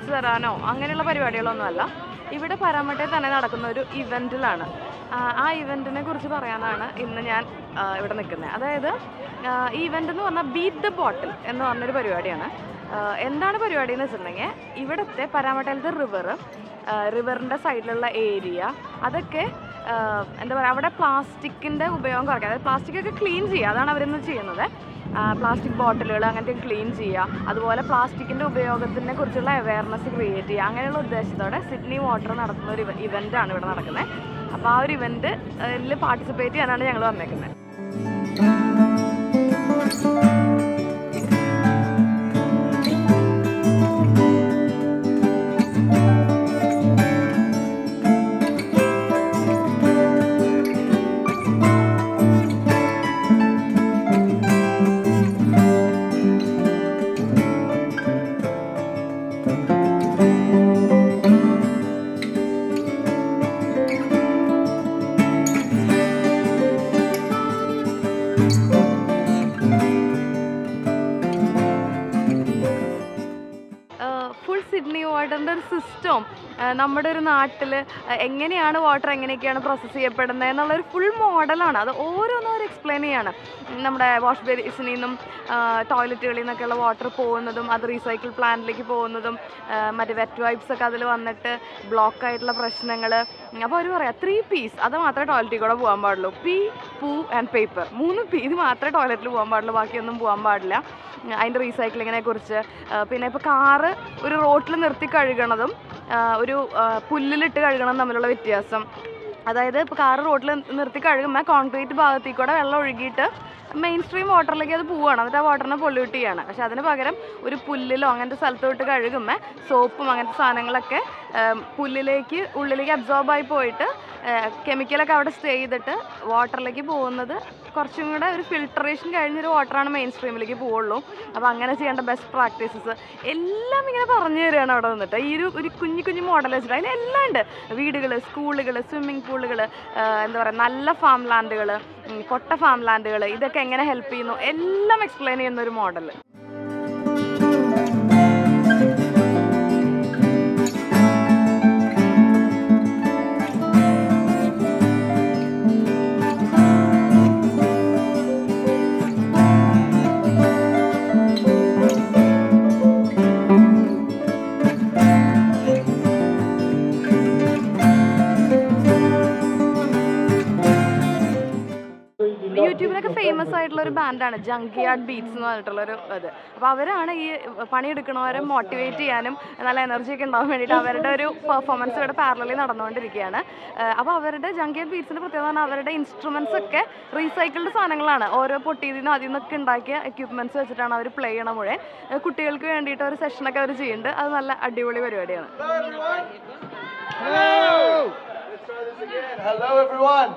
കാണിച്ചു തരാനോ അങ്ങനെയുള്ള പരിപാടികളൊന്നുമല്ല. ഇവിടെ പരാമട്ടയിൽ തന്നെ നടക്കുന്ന ഒരു ഇവൻറ്റിലാണ്. ആ ഇവൻറ്റിനെ കുറിച്ച് പറയാനാണ് ഇന്ന് ഞാൻ ഇവിടെ നിൽക്കുന്നത്. അതായത് ഈ ഇവൻ്റ് എന്ന് പറഞ്ഞാൽ ബീറ്റ് ദ ബോട്ടിൽ എന്ന് പറഞ്ഞൊരു പരിപാടിയാണ്. എന്താണ് പരിപാടി എന്ന് വെച്ചിട്ടുണ്ടെങ്കിൽ ഇവിടുത്തെ പരാമട്ടയിലത്തെ റിവറിൻ്റെ സൈഡിലുള്ള ഏരിയ അതൊക്കെ എന്താ പറയുക, അവിടെ പ്ലാസ്റ്റിക്കിൻ്റെ ഉപയോഗം കുറയ്ക്കുക. അതായത് പ്ലാസ്റ്റിക്കൊക്കെ ക്ലീൻ ചെയ്യുക, അതാണ് അവരിന്ന് ചെയ്യുന്നത്. പ്ലാസ്റ്റിക് ബോട്ടിലുകൾ അങ്ങനത്തെ ക്ലീൻ ചെയ്യുക, അതുപോലെ പ്ലാസ്റ്റിക്കിൻ്റെ ഉപയോഗത്തിനെ കുറിച്ചുള്ള അവയർനെസ് ക്രിയേറ്റ് ചെയ്യുക, അങ്ങനെയുള്ള ഉദ്ദേശത്തോടെ സിഡ്നി വാട്ടർ നടത്തുന്ന ഒരു ഇവൻ്റാണ് ഇവിടെ നടക്കുന്നത്. അപ്പോൾ ആ ഒരു ഇവൻറ്റിൽ പാർട്ടിസിപ്പേറ്റ് ചെയ്യാനാണ് ഞങ്ങൾ വന്നേക്കുന്നത്. ഫുൾ സിഡ്നി വാട്ടറിൻ്റെ ഒരു സിസ്റ്റം നമ്മുടെ ഒരു നാട്ടിൽ എങ്ങനെയാണ് വാട്ടർ എങ്ങനെയൊക്കെയാണ് പ്രോസസ്സ് ചെയ്യപ്പെടുന്നത് എന്നുള്ളൊരു ഫുൾ മോഡലാണ്. അത് ഓരോന്നും അവർ എക്സ്പ്ലെയിൻ ചെയ്യാണ്. നമ്മുടെ വാഷ് ബേസിനിൽ നിന്നും ടോയ്ലറ്റുകളിൽ നിന്നൊക്കെയുള്ള വാട്ടർ പോകുന്നതും അത് റീസൈക്കിൾ പ്ലാന്റിലേക്ക് പോകുന്നതും മറ്റേ വെറ്റ് വൈപ്സ് ഒക്കെ അതിൽ വന്നിട്ട് ബ്ലോക്ക് ആയിട്ടുള്ള പ്രശ്നങ്ങൾ. അപ്പോൾ അവർ പറയാം 3 P's അത് മാത്രമേ ടോയ്ലറ്റിൽ കൂടെ പോകാൻ പാടുള്ളൂ. പീ, പൂ ആൻഡ് പേപ്പർ. 3 P ഇത് മാത്രമേ ടോയ്ലറ്റിൽ പോകാൻ പാടുള്ളൂ, ബാക്കിയൊന്നും പോകാൻ പാടില്ല. അതിൻ്റെ റീസൈക്ലിങ്ങിനെ കുറിച്ച്. പിന്നെ ഇപ്പോൾ കാറ് ഒരു റോട്ടിൽ നിർത്തി കഴുകണതും ഒരു പുല്ലിലിട്ട് കഴുകണം തമ്മിലുള്ള വ്യത്യാസം. അതായത് ഇപ്പോൾ കാറ് റോട്ടിൽ നിർത്തി കഴുകുമ്പോൾ കോൺക്രീറ്റ് ഭാഗത്തേക്ക് കൂടെ വെള്ളം ഒഴുകിയിട്ട് മെയിൻ സ്ട്രീം വാട്ടറിലേക്ക് അത് പോവുകയാണ്, എന്നിട്ട് ആ വാട്ടറിനെ പൊല്യൂട്ട് ചെയ്യാണ്. പക്ഷെ അതിന് പകരം ഒരു പുല്ലിലോ അങ്ങനത്തെ സ്ഥലത്തോട്ട് കഴുകുമ്പോൾ സോപ്പും അങ്ങനത്തെ സാധനങ്ങളൊക്കെ പുല്ലിലേക്ക് ഉള്ളിലേക്ക് അബ്സോർബായി പോയിട്ട് കെമിക്കലൊക്കെ അവിടെ സ്റ്റേ ചെയ്തിട്ട് വാട്ടറിലേക്ക് പോകുന്നത് കുറച്ചും കൂടെ ഒരു ഫിൽട്രേഷൻ കഴിഞ്ഞൊരു വാട്ടറാണ് മെയിൻ സ്ട്രീമിലേക്ക് പോവുള്ളൂ. അപ്പോൾ അങ്ങനെ ചെയ്യേണ്ട ബെസ്റ്റ് പ്രാക്ടീസസ് എല്ലാം ഇങ്ങനെ പറഞ്ഞു തരികയാണ് അവിടെ വന്നിട്ട്. ഈ ഒരു കുഞ്ഞു മോഡൽ വെച്ചിട്ട് അതിലെല്ലാം ഉണ്ട്. വീടുകൾ, സ്കൂളുകൾ, സ്വിമ്മിംഗ് പൂളുകൾ, എന്താ പറയുക, നല്ല ഫാം ലാൻഡുകൾ, പൊട്ട ഫാം ലാൻഡുകൾ, ഇതൊക്കെ എങ്ങനെ ഹെൽപ്പ് ചെയ്യുന്നു എല്ലാം എക്സ്പ്ലെയിൻ ചെയ്യുന്ന ഒരു മോഡൽ. യൂട്യൂബിലൊക്കെ ഫേമസ് ആയിട്ടുള്ള ഒരു ബാൻഡാണ് ജങ്ക്യാർഡ് ബീറ്റ്സ് എന്ന് പറഞ്ഞിട്ടുള്ളൊരു ഇത്. അപ്പോൾ അവരാണ് ഈ പണിയെടുക്കണവരെ മോട്ടിവേറ്റ് ചെയ്യാനും നല്ല എനർജിയൊക്കെ ഉണ്ടാകാൻ വേണ്ടിയിട്ട് അവരുടെ ഒരു പെർഫോമൻസ് ഇവിടെ പാരലലി നടന്നുകൊണ്ടിരിക്കുകയാണ്. അപ്പോൾ അവരുടെ ജങ്ക്യാർഡ് ബീറ്റ്സിൻ്റെ പ്രത്യേകത പറഞ്ഞാൽ അവരുടെ ഇൻസ്ട്രുമെൻറ്റ്സ് ഒക്കെ റീസൈക്കിൾഡ് സാധനങ്ങളാണ്. ഓരോ പൊട്ടിയതിൽ നിന്നും അതിൽ നിന്നൊക്കെ ഉണ്ടാക്കിയ എക്യുപ്മെൻറ്റ്സ് വെച്ചിട്ടാണ് അവർ പ്ലേ ചെയ്യണ മുഴുവൻ. കുട്ടികൾക്ക് വേണ്ടിയിട്ട് ഒരു സെഷനൊക്കെ അവർ ചെയ്യുന്നുണ്ട്. അത് നല്ല അടിപൊളി പരിപാടിയാണ്. Hello everyone.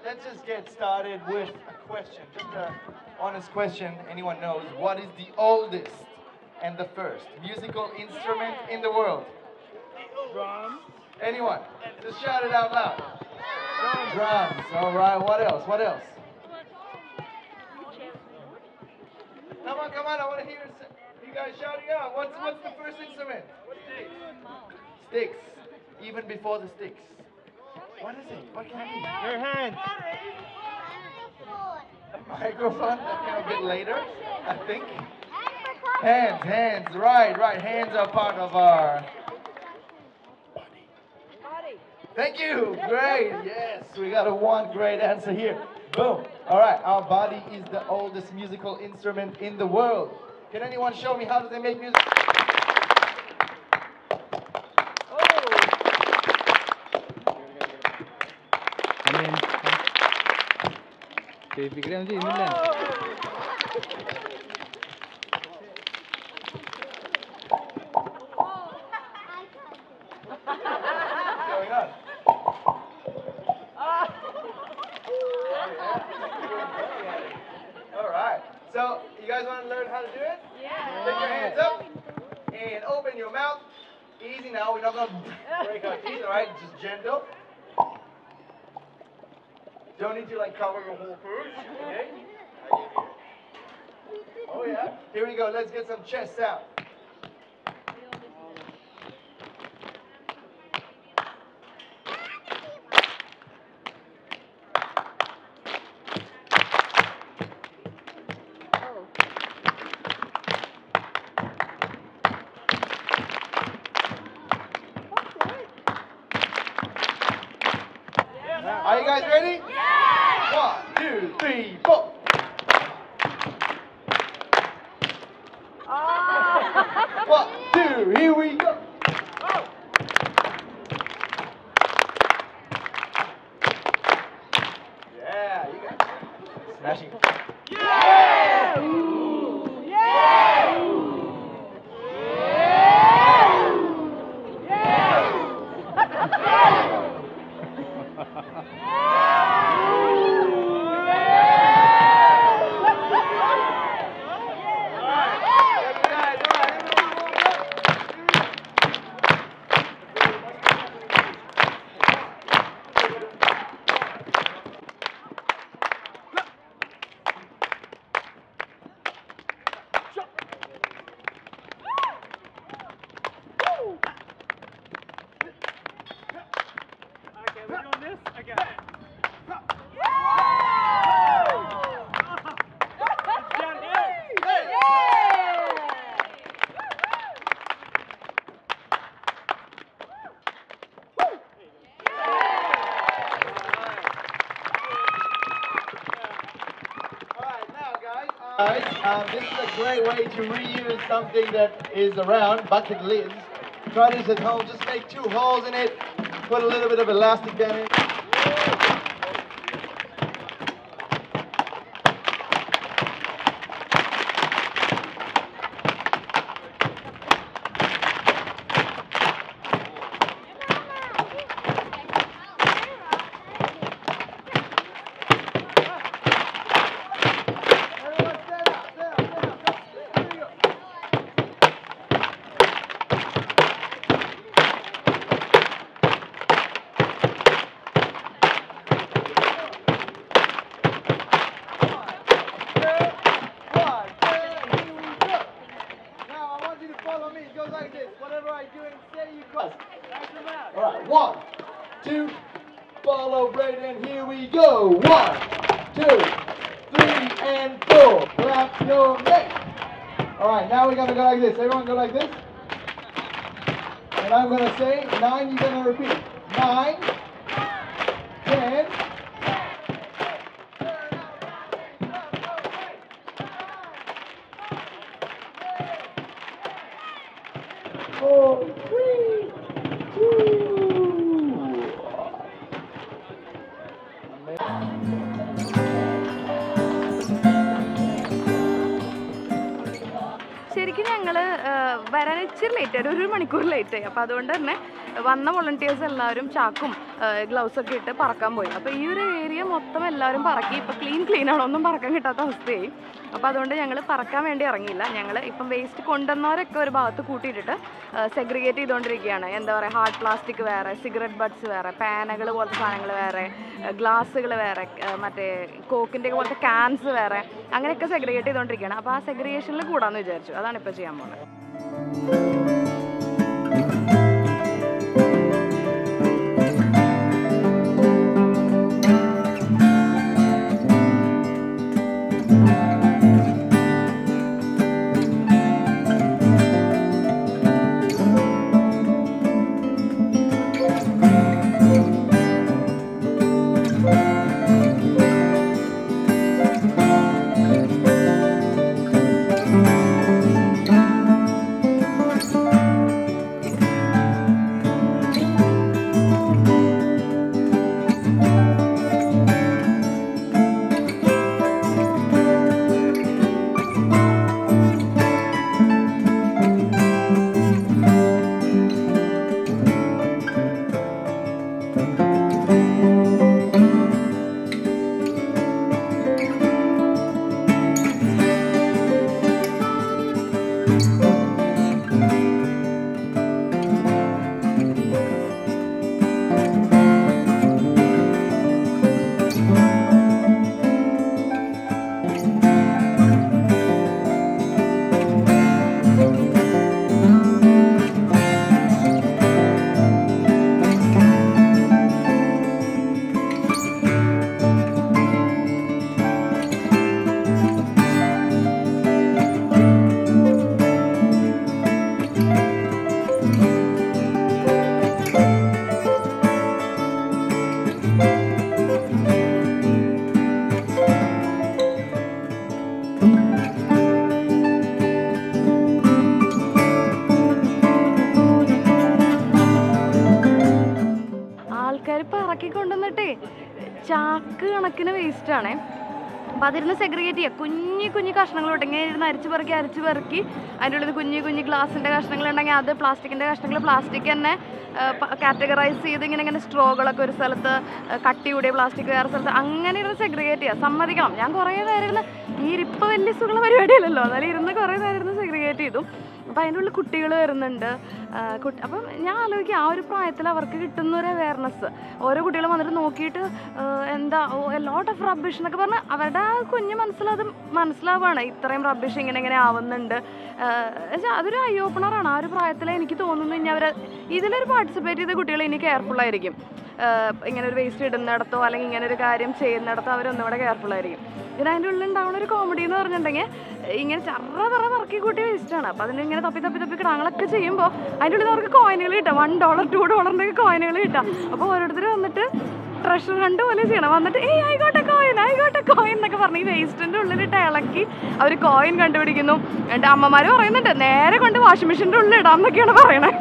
Let's just get started with a question, just an honest question. Anyone knows what is the oldest and the first musical instrument in the world? Drums. Anyone? Just shout it out loud. Drums. All right. What else? What else? Come on. I want to hear it. guys shouting out. What's the first instrument? Sticks. Even before the sticks. What is it? What can it be? Your hand. A microphone? That came a bit later, I think. Hands. Right. Hands are part of our body. Thank you. Great. Yes, we got a one great answer here. Boom. All right. Our body is the oldest musical instrument in the world. Can anyone show me how do they make music? Going on? All right. So, you guys want to learn how to do it? Yeah. Take your hands up and open your mouth. Easy now. We're not going to break our teeth, all right? Just gentle. Don't need to like cover your whole food. Okay? Oh yeah. Here we go. Let's get some chest out. Are you guys ready? Yeah! 1, 2, 3, 4. One, two, here we go. Yeah, you got it. Smashing. Yeah! We're doing this again. Guys, this is a great way to reuse something that is around, bucket lids. Try this at home, just make 2 holes in it, put a little bit of elastic band in it. Follow me, it goes like this. Whatever I do and say, you cross. Alright, 1, 2, follow Brayden, here we go. 1, 2, 3, and 4. Clap your hands. Alright, now we're gonna go like this. Everyone go like this. And I'm gonna say 9, you're gonna repeat. 9, 10. ശരിക്കും ഞങ്ങൾ വരാൻ ഇച്ചിരി ലേറ്റായി, 1 മണിക്കൂർ ലേറ്റായി. അപ്പോൾ അതുകൊണ്ട് തന്നെ വന്ന വോളണ്ടിയേഴ്സ് എല്ലാവരും ചാക്കും ഗ്ലൗസൊക്കെ ഇട്ട് പറക്കാൻ പോയി. അപ്പോൾ ഈ ഒരു ഏരിയ മൊത്തം എല്ലാവരും പറക്കി. ഇപ്പോൾ ക്ലീൻ ആണോ ഒന്നും പറക്കാൻ കിട്ടാത്ത അവസ്ഥയായി. അപ്പോൾ അതുകൊണ്ട് ഞങ്ങൾ പറക്കാൻ വേണ്ടി ഇറങ്ങിയില്ല. ഞങ്ങൾ ഇപ്പം വേസ്റ്റ് കൊണ്ടുവന്നവരൊക്കെ ഒരു ഭാഗത്ത് കൂട്ടിയിട്ടിട്ട് സെഗ്രിഗേറ്റ് ചെയ്തുകൊണ്ടിരിക്കുകയാണ്. എന്താ പറയുക, ഹാർഡ് പ്ലാസ്റ്റിക് വേറെ, സിഗരറ്റ് ബഡ്സ് വേറെ, പാനകൾ പോലത്തെ സാധനങ്ങൾ വേറെ, ഗ്ലാസ്സുകൾ വേറെ, മറ്റേ കോക്കിൻ്റെ പോലത്തെ ക്യാൻസ് വേറെ, അങ്ങനെയൊക്കെ സെഗ്രിഗേറ്റ് ചെയ്തുകൊണ്ടിരിക്കുകയാണ്. അപ്പോൾ ആ സെഗ്രിഗേഷനിൽ കൂടാമെന്ന് വിചാരിച്ചു. അതാണ് ഇപ്പോൾ ചെയ്യാൻ പോകുന്നത്. പറക്കിക്കൊണ്ടുവന്നിട്ടേ ചാക്ക് കണക്കിന് വേസ്റ്റാണേ. അപ്പോൾ അതിരുന്ന് സെഗ്രിഗേറ്റ് ചെയ്യുക. കുഞ്ഞു കഷ്ണങ്ങളോട്ട് ഇങ്ങനെ ഇരുന്ന് അരിച്ച് പെറുക്കി അതിൻ്റെ ഉള്ളിൽ കുഞ്ഞു ഗ്ലാസിൻ്റെ കഷ്ണങ്ങളുണ്ടെങ്കിൽ അത്, പ്ലാസ്റ്റിക്കിൻ്റെ കഷ്ണങ്ങൾ പ്ലാസ്റ്റിക് തന്നെ കാറ്റഗറൈസ് ചെയ്ത് ഇങ്ങനെ സ്ട്രോകളൊക്കെ ഒരു സ്ഥലത്ത്, കട്ടി കൂടിയ പ്ലാസ്റ്റിക് വേറെ സ്ഥലത്ത്, അങ്ങനെ ഇരുന്ന് സെഗ്രിഗേറ്റ് ചെയ്യുക. സമ്മതിക്കണം, ഞാൻ കുറേ നേരം ഇരുന്ന് ഈ ഇരിപ്പ് വലിയ സുഖമുള്ള പരിപാടിയല്ലല്ലോ, എന്നാലും ഇരുന്ന് കുറേ നേരം ഇരുന്ന് സെഗ്രിഗേറ്റ് ചെയ്തു. അപ്പോൾ അതിൻ്റെ ഉള്ളിൽ കുട്ടികൾ വരുന്നുണ്ട്. അപ്പം ഞാൻ ആലോചിക്കുക, ആ ഒരു പ്രായത്തിൽ അവർക്ക് കിട്ടുന്ന ഒരു അവയർനെസ്, ഓരോ കുട്ടികളും വന്നിട്ട് നോക്കിയിട്ട് എന്താ ലോട്ട് ഓഫ് റബ്ബിഷ് എന്നൊക്കെ പറഞ്ഞാൽ അവരുടെ ആ കുഞ്ഞ് മനസ്സിലാവുകയാണ് ഇത്രയും റബ്ബിഷ് ഇങ്ങനെ ആവുന്നുണ്ട്. അതൊരു ഐ ഓപ്പണറാണ്. ആ ഒരു പ്രായത്തിൽ എനിക്ക് തോന്നുന്നു ഇനി അവർ ഇതിലൊരു പാർട്ടിസിപ്പേറ്റ് ചെയ്ത കുട്ടികൾ ഇനി കെയർഫുള്ളായിരിക്കും. ഇങ്ങനെ ഒരു വേസ്റ്റ് ഇടുന്നിടത്തോ അല്ലെങ്കിൽ ഇങ്ങനെ ഒരു കാര്യം ചെയ്യുന്നിടത്തോ അവരൊന്നുകൂടെ കെയർഫുള്ളായിരിക്കും. പിന്നെ അതിൻ്റെ ഉള്ളിൽ ഉണ്ടാവുന്ന ഒരു കോമഡി എന്ന് പറഞ്ഞിട്ടുണ്ടെങ്കിൽ ഇങ്ങനെ പറക്കി കൂട്ടിയ വേസ്റ്റാണ്. അപ്പോൾ അതിനിങ്ങനെ തപ്പി കിടാങ്ങളൊക്കെ ചെയ്യുമ്പോൾ അതിൻ്റെ ഉള്ളിൽ അവർക്ക് കോയിനുകൾ കിട്ടാം. $1 $2 കോയിനുകൾ കിട്ടാം. അപ്പോൾ ഓരോരുത്തർ വന്നിട്ട് ട്രഷർ ഹണ്ട് പോലെ ചെയ്യണം. വന്നിട്ട് ആയിക്കോട്ടെ കോയിൻ എന്നൊക്കെ പറഞ്ഞ് ഈ വേസ്റ്റിൻ്റെ ഉള്ളിലിട്ട് ഇളക്കി അവർ കോയിൻ കണ്ടുപിടിക്കുന്നു. എൻ്റെ അമ്മമാർ പറയുന്നുണ്ട് നേരെ കൊണ്ട് വാഷിംഗ് മെഷീൻ്റെ ഉള്ളിൽ ഇടാം എന്നൊക്കെയാണ് പറയണേ.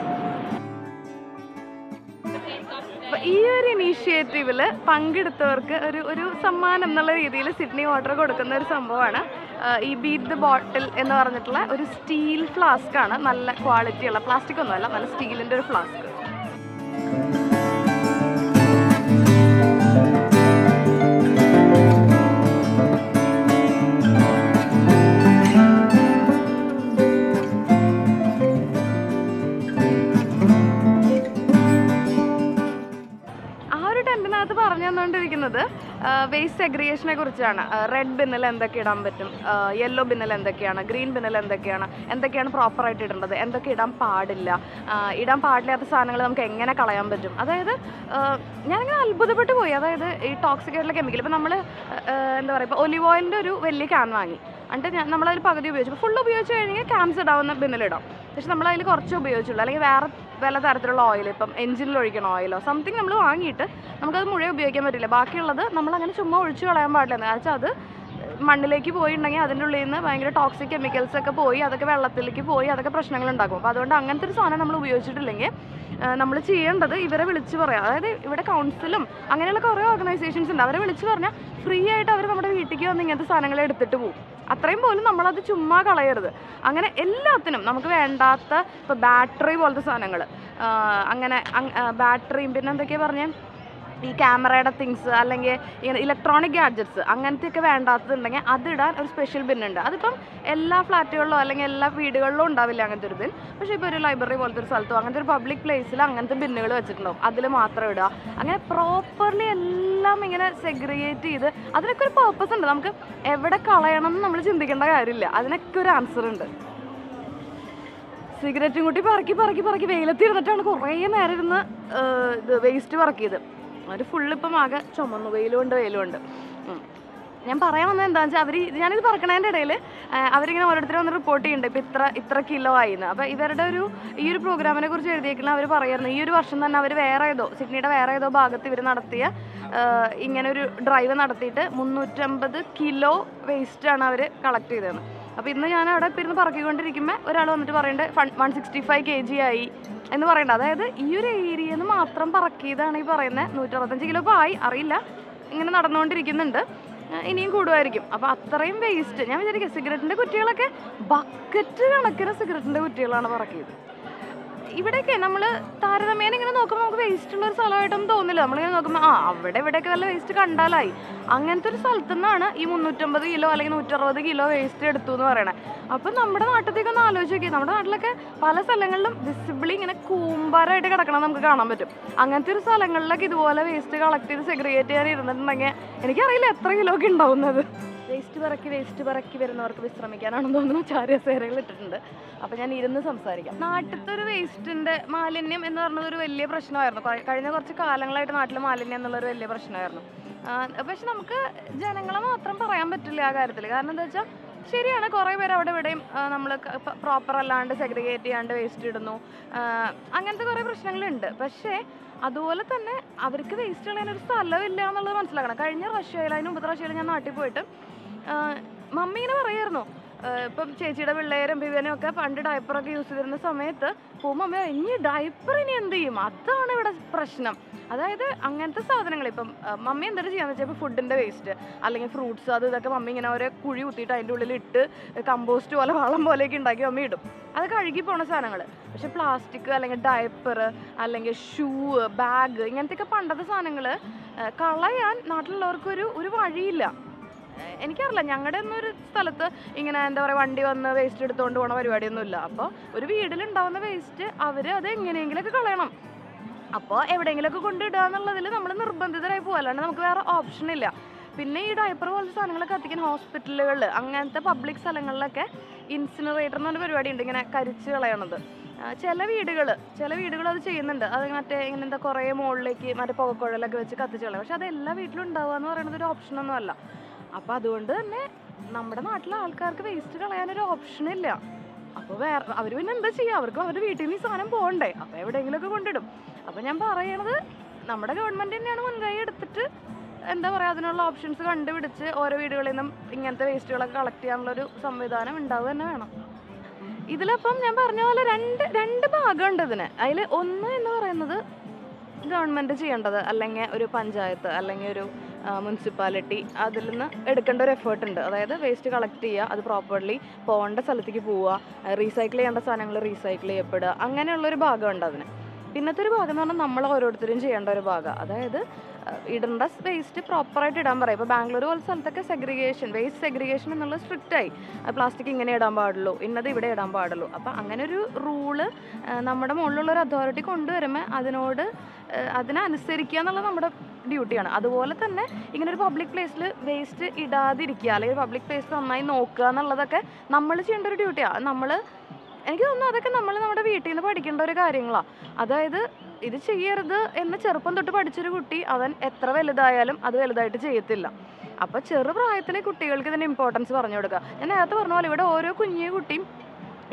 ഈ ഒരു ഇനീഷ്യേറ്റീവിൽ പങ്കെടുത്തവർക്ക് ഒരു സമ്മാനം എന്നുള്ള രീതിയിൽ സിഡ്നി വാട്ടർ കൊടുക്കുന്ന ഒരു സംഭവമാണ് ഈ ബീറ്റ് ദ ബോട്ടിൽ എന്ന് പറഞ്ഞിട്ടുള്ള ഒരു സ്റ്റീൽ ഫ്ലാസ്ക്കാണ്. നല്ല ക്വാളിറ്റിയുള്ള, പ്ലാസ്റ്റിക് ഒന്നുമല്ല, നല്ല സ്റ്റീലിൻ്റെ ഒരു ഫ്ലാസ്ക്. പറഞ്ഞു തന്നുകൊണ്ടിരിക്കുന്നത് വേസ്റ്റ് സെഗ്രിഗേഷനെ കുറിച്ചാണ്. റെഡ് ബിന്നിൽ എന്തൊക്കെ ഇടാൻ പറ്റും, യെല്ലോ ബിന്നിൽ എന്തൊക്കെയാണ്, ഗ്രീൻ ബിന്നിൽ എന്തൊക്കെയാണ് പ്രോപ്പറായിട്ട് ഇടേണ്ടത്, എന്തൊക്കെ ഇടാൻ പാടില്ലാത്ത സാധനങ്ങൾ നമുക്ക് എങ്ങനെ കളയാൻ പറ്റും. അതായത് ഞാനിങ്ങനെ അത്ഭുതപ്പെട്ടു പോയി. അതായത് ഈ ടോക്സിക് ആയിട്ടുള്ള കെമിക്കൽ, ഇപ്പോൾ നമ്മൾ എന്താ പറയുക, ഇപ്പോൾ ഒലിവ് ഓയിലിൻ്റെ ഒരു വലിയ ക്യാൻ വാങ്ങി, എന്നിട്ട് നമ്മളതിൽ പകുതി ഉപയോഗിച്ചു. ഫുൾ ഉപയോഗിച്ച് കഴിഞ്ഞാൽ ക്യാൻസ് ഇടാവുന്ന ബിന്നിലിടാം. പക്ഷെ നമ്മളതിൽ കുറച്ച് ഉപയോഗിച്ചുള്ളൂ, അല്ലെങ്കിൽ വേറെ പല തരത്തിലുള്ള ഓയിൽ, ഇപ്പം എഞ്ചിനിൽ ഒഴിക്കണ ഓയിലോ സംതിങ് നമ്മൾ വാങ്ങിയിട്ട് നമുക്കത് മുഴുവൻ ഉപയോഗിക്കാൻ പറ്റില്ല. ബാക്കിയുള്ളത് നമ്മളങ്ങനെ ചുമ്മാ ഒഴിച്ച് കളയാൻ പാടില്ല. എന്ന് വെച്ചാൽ അത് മണ്ണിലേക്ക് പോയിട്ടുണ്ടെങ്കിൽ അതിൻ്റെ ഉള്ളിൽ നിന്ന് ഭയങ്കര ടോക്സിക് കെമിക്കൽസ് ഒക്കെ പോയി അതൊക്കെ വെള്ളത്തിലേക്ക് പോയി അതൊക്കെ പ്രശ്നങ്ങളുണ്ടാക്കും. അപ്പോൾ അതുകൊണ്ട് അങ്ങനത്തെ ഒരു സാധനം നമ്മൾ ഉപയോഗിച്ചിട്ടില്ലെങ്കിൽ നമ്മൾ ചെയ്യേണ്ടത് ഇവരെ വിളിച്ച് പറയാം. അതായത് ഇവിടെ കൗൺസിലും അങ്ങനെയുള്ള കുറേ ഓർഗനൈസേഷൻസ് ഉണ്ട്. അവരെ വിളിച്ച് പറഞ്ഞാൽ ഫ്രീ ആയിട്ട് അവർ നമ്മുടെ വീട്ടിലേക്ക് വന്ന് ഇങ്ങനത്തെ സാധനങ്ങൾ എടുത്തിട്ട് പോകും. അത്രയും പോലും നമ്മളത് ചുമ്മാ കളയരുത്. അങ്ങനെ എല്ലാത്തിനും നമുക്ക് വേണ്ടാത്ത, ഇപ്പോൾ ബാറ്ററി പോലത്തെ സാധനങ്ങൾ, അങ്ങനെ ബാറ്ററിയും പിന്നെ എന്തൊക്കെയാണ് പറഞ്ഞത്, ഈ ക്യാമറയുടെ തിങ്സ് അല്ലെങ്കിൽ ഇങ്ങനെ ഇലക്ട്രോണിക് ഗാഡ്ജറ്റ്സ് അങ്ങനത്തെയൊക്കെ വേണ്ടാത്തതുണ്ടെങ്കിൽ അതിടാൻ ഒരു സ്പെഷ്യൽ ബിന്നുണ്ട്. അതിപ്പം എല്ലാ ഫ്ലാറ്റുകളിലോ അല്ലെങ്കിൽ എല്ലാ വീടുകളിലും ഉണ്ടാവില്ല അങ്ങനത്തെ ഒരു ബിൻ. പക്ഷേ ഇപ്പോൾ ഒരു ലൈബ്രറി പോലത്തെ ഒരു സ്ഥലത്തോ അങ്ങനത്തെ ഒരു പബ്ലിക് പ്ലേസിൽ അങ്ങനത്തെ ബിന്നുകൾ വെച്ചിട്ടുണ്ടാവും. അതിൽ മാത്രം ഇടുക. അങ്ങനെ പ്രോപ്പർലി എല്ലാം ഇങ്ങനെ സെഗ്രിഗേറ്റ് ചെയ്ത് അതിനൊക്കെ ഒരു പർപ്പസ് ഉണ്ട്. നമുക്ക് എവിടെ കളയണം എന്ന് നമ്മൾ ചിന്തിക്കേണ്ട കാര്യമില്ല. അതിനൊക്കെ ഒരു ആൻസർ ഉണ്ട്. സിഗരറ്റും കൂട്ടി പറക്കി വെയിലത്തിരുന്നിട്ടാണ് കുറേ നേരം ഇരുന്ന് ഇത് വേസ്റ്റ് പറക്കിയത്. അവർ ഫുള്ളിപ്പം ആകെ ചുമന്നു, വെയിലുണ്ട്. ഞാൻ പറയാൻ വന്നത് എന്താണെന്ന് വെച്ചാൽ ഞാനിത് പറക്കണതിൻ്റെ ഇടയിൽ അവരിങ്ങനെ ഓരോരുത്തരും വന്ന് റിപ്പോർട്ട് ചെയ്യുന്നുണ്ട് ഇപ്പം ഇത്ര കിലോ ആയിന്ന്. അപ്പോൾ ഇവരുടെ ഈ ഒരു പ്രോഗ്രാമിനെ കുറിച്ച് എഴുതിയേക്കുന്ന അവർ പറയായിരുന്നു ഈ ഒരു വർഷം തന്നെ അവർ സിഡ്നിയുടെ വേറെ ഏതോ ഭാഗത്ത് ഇവർ നടത്തിയ ഇങ്ങനെ ഒരു ഡ്രൈവ് നടത്തിയിട്ട് 350 കിലോ വേസ്റ്റാണ് അവർ കളക്ട് ചെയ്തതെന്ന്. അപ്പോൾ ഇന്ന് ഞാൻ അവിടെ ഇപ്പം ഇരുന്ന് പറക്കിക്കൊണ്ടിരിക്കുമ്പോൾ ഒരാൾ വന്നിട്ട് പറയുന്നുണ്ട് 165 kg ആയി എന്ന് പറയണ്ട. അതായത് ഈ ഒരു ഏരിയയിൽ നിന്ന് മാത്രം പറക്കിയതാണ് ഈ പറയുന്നത്. 165 കിലോ ഇപ്പോൾ ആയി അറിയില്ല, ഇങ്ങനെ നടന്നുകൊണ്ടിരിക്കുന്നുണ്ട്, ഇനിയും കൂടുമായിരിക്കും. അപ്പോൾ അത്രയും വേസ്റ്റ്. ഞാൻ വിചാരിക്കുക സിഗരറ്റിൻ്റെ കുറ്റികളൊക്കെ ബക്കറ്റ് കണക്കിന് സിഗരറ്റിൻ്റെ കുറ്റികളാണ് പറക്കിയത്. ഇവിടെയൊക്കെ നമ്മൾ താരതമ്യേന ഇങ്ങനെ നോക്കുമ്പോൾ നമുക്ക് വേസ്റ്റ് ഉള്ള ഒരു സ്ഥലമായിട്ടൊന്നും തോന്നില്ല. നമ്മളിങ്ങനെ നോക്കുമ്പോൾ ഇവിടെയൊക്കെ നല്ല വേസ്റ്റ് കണ്ടാലായി. അങ്ങനത്തെ ഒരു സ്ഥലത്തു നിന്നാണ് ഈ 350 കിലോ അല്ലെങ്കിൽ 160 കിലോ വേസ്റ്റ് എടുത്തു എന്ന് പറയണത്. അപ്പം നമ്മുടെ നാട്ടിലേക്കൊക്കെ ഒന്ന് ആലോചിച്ച് നോക്കി. നമ്മുടെ നാട്ടിലൊക്കെ പല സ്ഥലങ്ങളിലും വിസിബിളി ഇങ്ങനെ കൂമ്പാരമായിട്ട് കിടക്കണം നമുക്ക് കാണാൻ പറ്റും. അങ്ങനത്തെ ഒരു സ്ഥലങ്ങളിലൊക്കെ ഇതുപോലെ വേസ്റ്റ് കളക്ട് ചെയ്ത് സെഗ്രിഗേറ്റ് ചെയ്യാൻ ഇരുന്നിട്ടുണ്ടെങ്കിൽ എനിക്കറിയില്ല എത്ര കിലോ ഒക്കെ ഉണ്ടാവുന്നത്. വേസ്റ്റ് പറക്കി വരുന്നവർക്ക് വിശ്രമിക്കാനാണെന്ന് തോന്നുന്നു ചാരികസേരകൾ ഇട്ടിട്ടുണ്ട്. അപ്പോൾ ഞാൻ ഇരുന്ന് സംസാരിക്കാം. നാട്ടിലത്തെ ഒരു വേസ്റ്റിൻ്റെ മാലിന്യം എന്ന് പറഞ്ഞത് ഒരു വലിയ പ്രശ്നമായിരുന്നു. കഴിഞ്ഞ കുറച്ച് കാലങ്ങളായിട്ട് നാട്ടിൽ മാലിന്യം എന്നുള്ളൊരു വലിയ പ്രശ്നമായിരുന്നു. പക്ഷെ നമുക്ക് ജനങ്ങളെ മാത്രം പറയാൻ പറ്റില്ല ആ കാര്യത്തിൽ. കാരണം എന്താ വെച്ചാൽ ശരിയാണ്, കുറേ പേര് അവിടെ ഇവിടെയും നമ്മൾ പ്രോപ്പർ അല്ലാണ്ട് സെഗ്രിഗേറ്റ് ചെയ്യാണ്ട് വേസ്റ്റ് ഇടുന്നു, അങ്ങനത്തെ കുറേ പ്രശ്നങ്ങളുണ്ട്. പക്ഷേ അതുപോലെ തന്നെ അവർക്ക് വേസ്റ്റ് കളയാനൊരു സ്ഥലമില്ല എന്നുള്ളത് മനസ്സിലാക്കണം. കഴിഞ്ഞ അതിന് മുമ്പത്തെ പ്രാവശ്യം ഞാൻ നാട്ടിൽ പോയിട്ട് മമ്മി ഇങ്ങനെ പറയായിരുന്നു, ഇപ്പം ചേച്ചിയുടെ പിള്ളേരും ബിബിയനും ഒക്കെ പണ്ട് ഡയപ്പറൊക്കെ യൂസ് ചെയ്തിരുന്ന സമയത്ത് പോകുമ്പോൾ മമ്മി ഇനി ഡയപ്പർ ഇനി എന്ത് ചെയ്യും, അതാണ് ഇവിടെ പ്രശ്നം. അതായത് അങ്ങനത്തെ സാധനങ്ങൾ ഇപ്പം മമ്മി എന്തൊക്കെ ചെയ്യാന്ന് വെച്ചാൽ ഇപ്പോൾ ഫുഡിൻ്റെ വേസ്റ്റ് അല്ലെങ്കിൽ ഫ്രൂട്ട്സ് ഇതൊക്കെ മമ്മി ഇങ്ങനെ ഓരോ കുഴി കുത്തിയിട്ട് അതിൻ്റെ ഉള്ളിൽ ഇട്ട് കമ്പോസ്റ്റ് പോലെ വളം പോലെയൊക്കെ ഉണ്ടാക്കി മമ്മി ഇടും. അത് കഴുകി പോണ സാധനങ്ങൾ. പക്ഷെ പ്ലാസ്റ്റിക് അല്ലെങ്കിൽ ഡയപ്പർ അല്ലെങ്കിൽ ഷൂ, ബാഗ് ഇങ്ങനത്തെയൊക്കെ പണ്ടത്തെ സാധനങ്ങൾ കളയാൻ നാട്ടിലുള്ളവർക്കൊരു വഴിയില്ല. എനിക്കറിയില്ല, ഞങ്ങളുടെ ഒന്നൊരു സ്ഥലത്ത് ഇങ്ങനെ എന്താ പറയുക വണ്ടി വന്ന് വേസ്റ്റ് എടുത്തുകൊണ്ട് പോകണ പരിപാടിയൊന്നുമില്ല. അപ്പോൾ ഒരു വീട്ടിലുണ്ടാവുന്ന വേസ്റ്റ് അവർ അത് എങ്ങനെയെങ്കിലുമൊക്കെ കളയണം. അപ്പോൾ എവിടെയെങ്കിലുമൊക്കെ കൊണ്ടിടുക എന്നുള്ളതിൽ നമ്മൾ നിർബന്ധിതരായി പോകും, അല്ലാണ്ട് നമുക്ക് വേറെ ഓപ്ഷനില്ല. പിന്നെ ഈ ഡയപ്പർ പോലത്തെ സാധനങ്ങളൊക്കെ കത്തിക്കാൻ ഹോസ്പിറ്റലുകളിൽ അങ്ങനത്തെ പബ്ലിക് സ്ഥലങ്ങളിലൊക്കെ ഇൻസിനറേറ്റർ എന്ന് പറഞ്ഞ പരിപാടി ഉണ്ട്, ഇങ്ങനെ കരിച്ച് കളയണത്. ചില വീടുകൾ അത് ചെയ്യുന്നുണ്ട്. അത് മറ്റേ ഇങ്ങനെ എന്താ കുറേ മുകളിലേക്ക് മറ്റേ പുകക്കുഴലൊക്കെ വെച്ച് കത്തിച്ച് കളയും. പക്ഷെ അത് എല്ലാ വീട്ടിലും ഉണ്ടാവുക എന്ന് പറയുന്നത് ഒരു ഓപ്ഷനൊന്നും അല്ല. അപ്പോൾ അതുകൊണ്ട് തന്നെ നമ്മുടെ നാട്ടിലെ ആൾക്കാർക്ക് വേസ്റ്റ് കളയാനൊരു ഓപ്ഷനില്ല. അപ്പോൾ അവർ പിന്നെ എന്താ ചെയ്യുക, അവർക്ക് അവരുടെ വീട്ടിൽ നിന്ന് ഈ സാധനം പോകണ്ടേ, അപ്പോൾ എവിടെയെങ്കിലുമൊക്കെ കൊണ്ടിടും. അപ്പോൾ ഞാൻ പറയണത് നമ്മുടെ ഗവൺമെൻറ് തന്നെയാണ് മുൻകൈ എടുത്തിട്ട് എന്താ പറയുക അതിനുള്ള ഓപ്ഷൻസ് കണ്ടുപിടിച്ച് ഓരോ വീടുകളിൽ നിന്നും ഇങ്ങനത്തെ വേസ്റ്റുകളൊക്കെ കളക്ട് ചെയ്യാനുള്ളൊരു സംവിധാനം ഉണ്ടാവുക തന്നെ വേണം. ഇതിലപ്പം ഞാൻ പറഞ്ഞ പോലെ രണ്ട് ഭാഗമുണ്ട് ഇതിന്. അതിൽ ഒന്ന് എന്ന് പറയുന്നത് ഗവൺമെൻറ് ചെയ്യേണ്ടത്, അല്ലെങ്കിൽ ഒരു പഞ്ചായത്ത് അല്ലെങ്കിൽ ഒരു മുനിസിപ്പാലിറ്റി അതിൽ നിന്ന് എടുക്കേണ്ട ഒരു എഫേർട്ട് ഉണ്ട്. അതായത് വേസ്റ്റ് കളക്ട് ചെയ്യുക, അത് പ്രോപ്പർലി പോകേണ്ട സ്ഥലത്തേക്ക് പോവുക, റീസൈക്കിൾ ചെയ്യേണ്ട സാധനങ്ങൾ റീസൈക്കിൾ ചെയ്യപ്പെടുക, അങ്ങനെയുള്ളൊരു ഭാഗമുണ്ട് അതിന്. പിന്നത്തെ ഒരു ഭാഗം എന്ന് പറഞ്ഞാൽ നമ്മൾ ഓരോരുത്തരും ചെയ്യേണ്ട ഒരു ഭാഗം. അതായത് ഇടേണ്ട വേസ്റ്റ് പ്രോപ്പറായിട്ട് ഇടാൻ പറയും. ഇപ്പോൾ ബാംഗ്ലൂർ പോലെ സ്ഥലത്തൊക്കെ വേസ്റ്റ് സെഗ്രിഗേഷൻ എന്നുള്ളത് സ്ട്രിക്റ്റായി. പ്ലാസ്റ്റിക് ഇങ്ങനെ ഇടാൻ പാടുള്ളൂ, ഇന്നത് ഇവിടെ ഇടാൻ പാടുള്ളൂ. അപ്പോൾ അങ്ങനെ ഒരു റൂള് നമ്മുടെ മുകളിലുള്ളൊരു അതോറിറ്റി കൊണ്ടുവരുമ്പോൾ അതിനനുസരിക്കുക എന്നുള്ളത് നമ്മുടെ ഡ്യൂട്ടിയാണ്. അതുപോലെ തന്നെ ഇങ്ങനെ ഒരു പബ്ലിക് പ്ലേസിൽ വേസ്റ്റ് ഇടാതിരിക്കുക അല്ലെങ്കിൽ പബ്ലിക് പ്ലേസ് നന്നായി നോക്കുക എന്നുള്ളതൊക്കെ നമ്മൾ ചെയ്യേണ്ട ഒരു ഡ്യൂട്ടിയാണ്. എനിക്ക് തോന്നുന്നു അതൊക്കെ നമ്മൾ നമ്മുടെ വീട്ടിൽ നിന്ന് പഠിക്കേണ്ട ഒരു കാര്യങ്ങളാണ്. അതായത് ഇത് ചെയ്യരുത് എന്ന് ചെറുപ്പം തൊട്ട് പഠിച്ചൊരു കുട്ടി അവൻ എത്ര വലുതായാലും അത് വലുതായിട്ട് ചെയ്യത്തില്ല. അപ്പോൾ ചെറുപ്രായത്തിലെ കുട്ടികൾക്ക് ഇതിൻ്റെ ഇമ്പോർട്ടൻസ് പറഞ്ഞു കൊടുക്കുക. ഞാൻ നേരത്തെ പറഞ്ഞ പോലെ ഇവിടെ ഓരോ കുഞ്ഞു കുട്ടിയും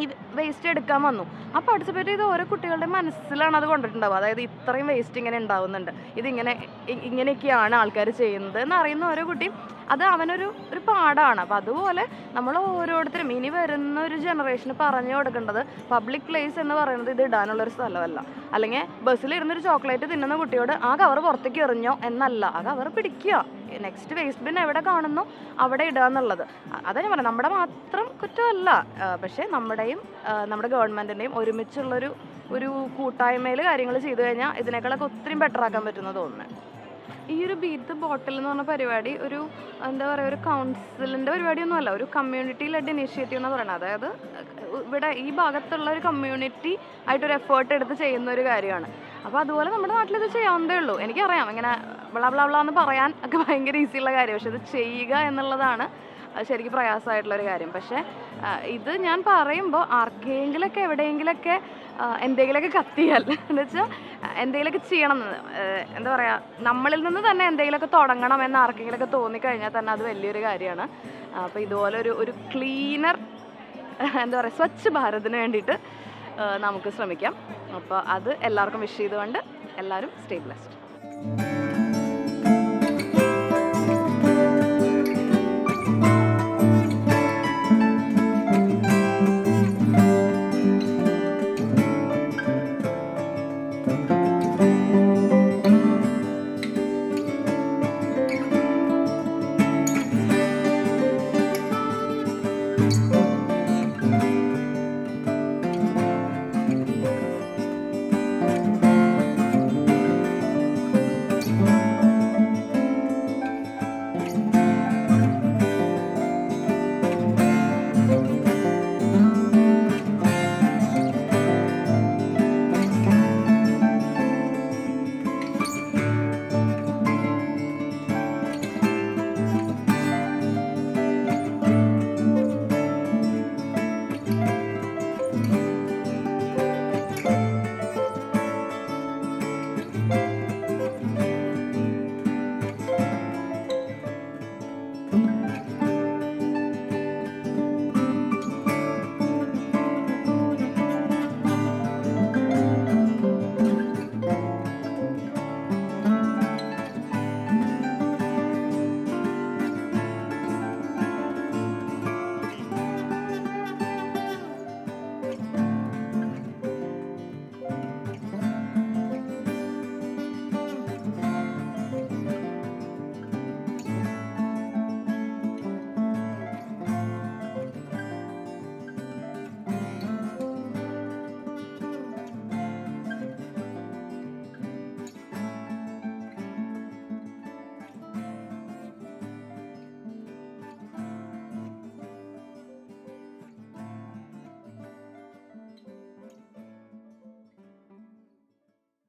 ഈ വേസ്റ്റ് എടുക്കാൻ വന്നു. ആ പാർട്ടിസിപ്പേറ്റ് ചെയ്ത ഓരോ കുട്ടികളുടെ മനസ്സിലാണ് അത് കൊണ്ടിട്ടുണ്ടാവുക. അതായത് ഇത്രയും വേസ്റ്റ് ഇങ്ങനെ ഉണ്ടാവുന്നുണ്ട്, ഇങ്ങനെയൊക്കെയാണ് ആൾക്കാർ ചെയ്യുന്നത് എന്നറിയുന്ന ഓരോ കുട്ടിയും അത് അവനൊരു പാഠമാണ്. അപ്പോൾ അതുപോലെ നമ്മൾ ഓരോരുത്തരും ഇനി വരുന്ന ഒരു ജനറേഷന് പറഞ്ഞു കൊടുക്കേണ്ടത് പബ്ലിക് പ്ലേസ് എന്ന് പറയുന്നത് ഇത് ഇടാനുള്ളൊരു സ്ഥലമല്ല. അല്ലെങ്കിൽ ബസ്സിലിരുന്നൊരു ചോക്ലേറ്റ് തിന്നുന്ന കുട്ടിയോട് ആ കവർ പുറത്തേക്ക് എറിഞ്ഞോ എന്നല്ല, ആ കവർ പിടിക്കുക, നെക്സ്റ്റ് വേസ്റ്റ് ബിൻ എവിടെ കാണുന്നു അവിടെ ഇടുക എന്നുള്ളത്. അതാ ഞാൻ പറയാം, നമ്മുടെ മാത്രം കുറ്റമല്ല, പക്ഷേ നമ്മുടെയും നമ്മുടെ ഗവൺമെൻറ്റിൻ്റെയും ഒരുമിച്ചുള്ളൊരു കൂട്ടായ്മയിൽ കാര്യങ്ങൾ ചെയ്തു കഴിഞ്ഞാൽ ഇതിനേക്കാളൊക്കെ ഒത്തിരി ബെറ്റർ ആക്കാൻ പറ്റുമെന്ന് തോന്നുന്നത്. ഈ ഒരു ബീറ്റ് ദ ബോട്ടിൽ എന്ന് പറഞ്ഞ പരിപാടി ഒരു എന്താ പറയുക ഒരു കൗൺസിലിൻ്റെ പരിപാടിയൊന്നുമല്ല, ഒരു കമ്മ്യൂണിറ്റി ലെഡ് ഇനീഷ്യേറ്റീവ് എന്ന് പറയുന്നത്. അതായത് ഇവിടെ ഈ ഭാഗത്തുള്ള ഒരു കമ്മ്യൂണിറ്റി ആയിട്ടൊരു എഫേർട്ട് എടുത്ത് ചെയ്യുന്ന ഒരു കാര്യമാണ്. അപ്പോൾ അതുപോലെ നമ്മുടെ നാട്ടിൽ ഇത് ചെയ്യാവുന്നതേ ഉള്ളൂ. എനിക്കറിയാം ഇങ്ങനെ ബ്ലാ ബ്ലാ ബ്ലാ എന്ന് പറയാൻ ഒക്കെ ഭയങ്കര ഈസിയുള്ള കാര്യം, പക്ഷെ ഇത് ചെയ്യുക എന്നുള്ളതാണ് ശരിക്കും പ്രയാസമായിട്ടുള്ളൊരു കാര്യം. പക്ഷേ ഇത് ഞാൻ പറയുമ്പോൾ ആർക്കെങ്കിലൊക്കെ എവിടെയെങ്കിലൊക്കെ എന്തെങ്കിലുമൊക്കെ കത്തിയാൽ എന്ന് വെച്ചാൽ എന്തെങ്കിലുമൊക്കെ ചെയ്യണം എന്ന് എന്താ പറയുക, നമ്മളിൽ നിന്ന് തന്നെ എന്തെങ്കിലുമൊക്കെ തുടങ്ങണം എന്ന് ആർക്കെങ്കിലുമൊക്കെ തോന്നിക്കഴിഞ്ഞാൽ തന്നെ അത് വലിയൊരു കാര്യമാണ്. അപ്പോൾ ഇതുപോലെ ഒരു ക്ലീനർ എന്താ പറയുക സ്വച്ഛ് ഭാരതിന് വേണ്ടിയിട്ട് നമുക്ക് ശ്രമിക്കാം. അപ്പോൾ അത് എല്ലാവർക്കും വിഷ് ചെയ്തുകൊണ്ട് എല്ലാവരും സ്റ്റേ ബ്ലെസ്ഡ്.